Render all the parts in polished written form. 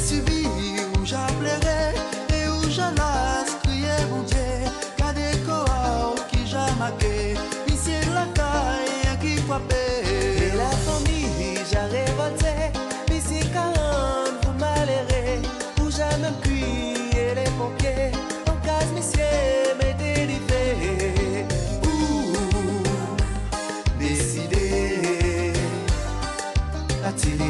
subi, où j'appellerai et où j'allais crier mon Dieu. Kade koa qui j'ai marqué, ici la caille qui frappait. Et la famille, j'ai révolté, ici 40 vous malheurez, où j'ai même cuit et les pompiers, en case monsieur m'est délivré. Décidé à tirer.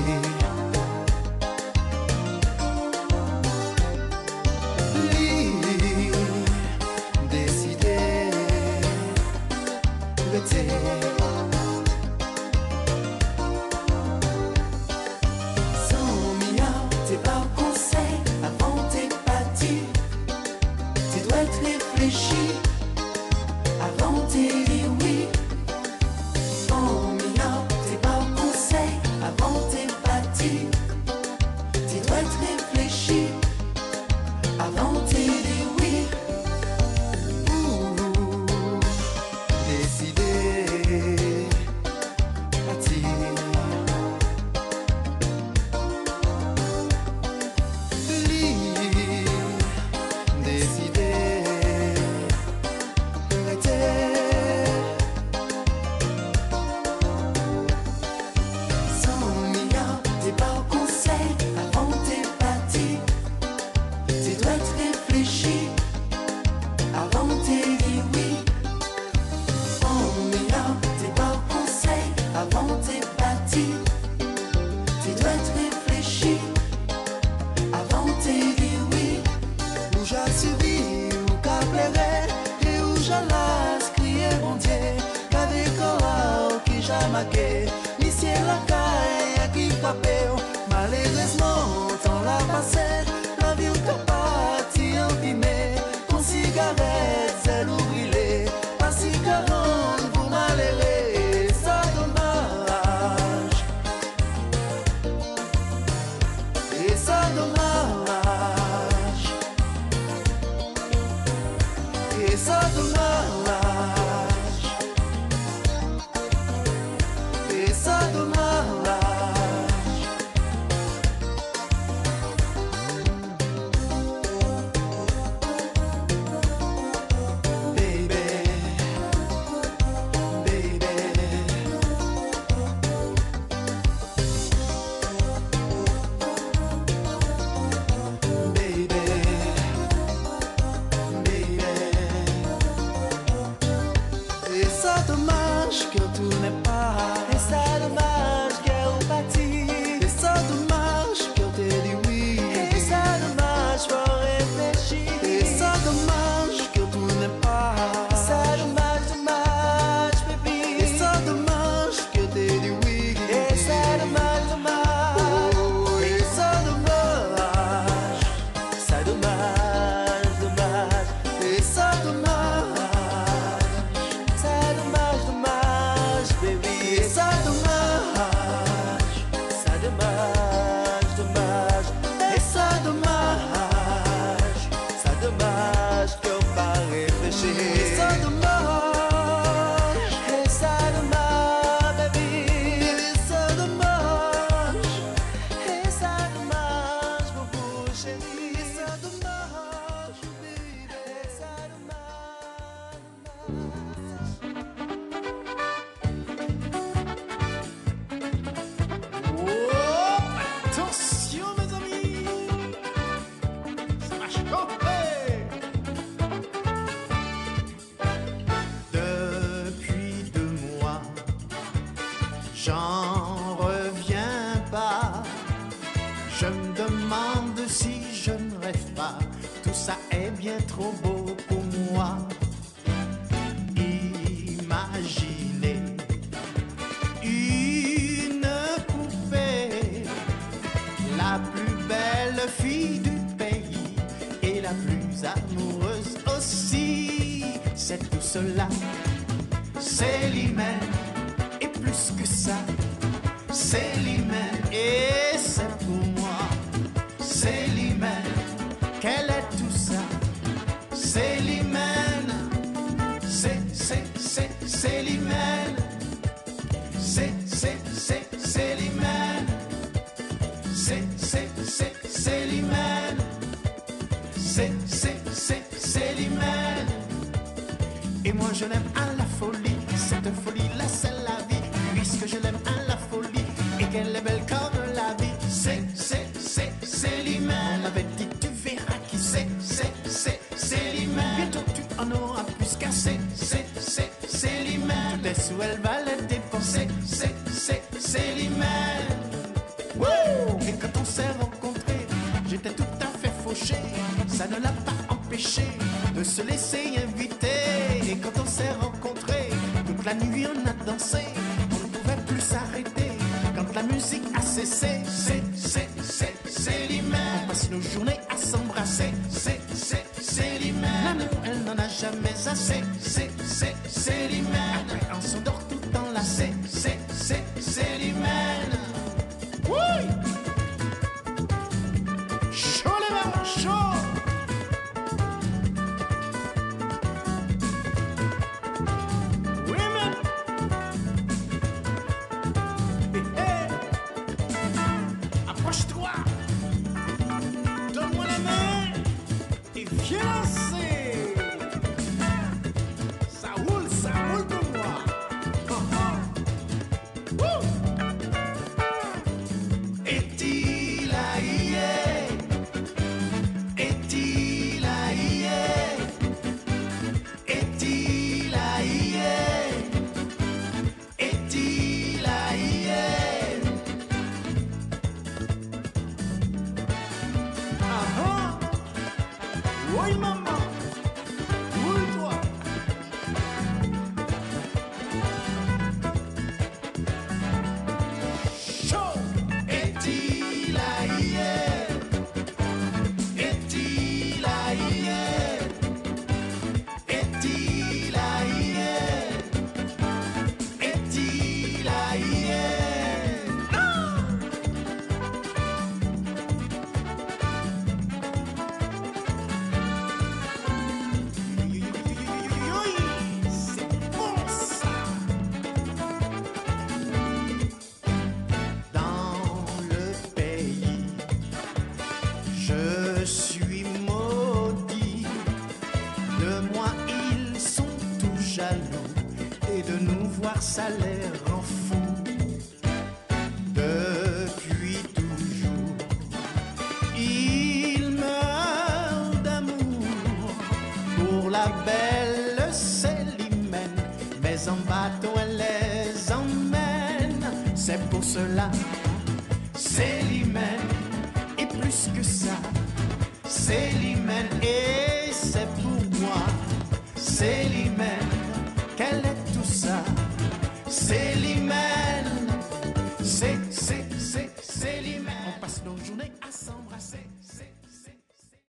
Malheureusement, dans la passée, la vie t'a parti imprimée. Ton cigarette, c'est l'ouvrilé. Pas si 40 pour malheureux, ça dommage. Et ça dommage. Et ça dommage. Et ça dommage. J'en reviens pas. Je me demande si je ne rêve pas. Tout ça est bien trop beau pour moi. Imaginez une poupée, la plus belle fille du pays et la plus amoureuse aussi. C'est tout cela, c'est l'hymen. Et plus que ça, c'est l'hymen. Et c'est pour moi, c'est l'hymen. Quel est tout ça? C'est l'hymen. C'est l'hymen. C'est l'hymen. C'est Et moi je l'aime à la folie, cette folie-là c'est la vie. Puisque je l'aime à la folie et qu'elle est belle comme la vie. C'est l'hymen. On m'avait dit tu verras qui c'est l'hymen. Bientôt tu en auras plus qu'à c'est l'hymen. Tout est sous elle va les dépenser, c'est l'hymen. Et quand on s'est rencontrés, j'étais tout à fait fauché. Ça ne l'a pas empêché de se laisser inviter. Et quand on s'est rencontrés, toute la nuit on a dansé. On ne pouvait plus s'arrêter. Quand la musique a cessé, c'est l'hymen. On passe nos journées à s'embrasser, c'est l'hymen. L'amour, elle n'en a jamais assez, c'est l'hymen. Après on s'endort tout enlacé, c'est l'hymen. Oui! Chaud les mains, chaud! Women! Hey, hey. Approche-toi! Donne-moi la main et viens lancer! Ça roule pour moi! Woo! Oui maman, roule-toi. Chaud. Est-il hier? Est-il hier? Est-il hier? Est-il hier? C'est bon ça. Dans le pays, je suis maudit. De moi ils sont tous jaloux et de nous voir ça les rend fous. Depuis toujours, ils meurent d'amour pour la belle Célimène, mais en bateau elle les emmène. C'est pour cela Célimène, et plus que ça Célimène, et c'est pour moi Célimène qu'elle est tout ça. Célimène.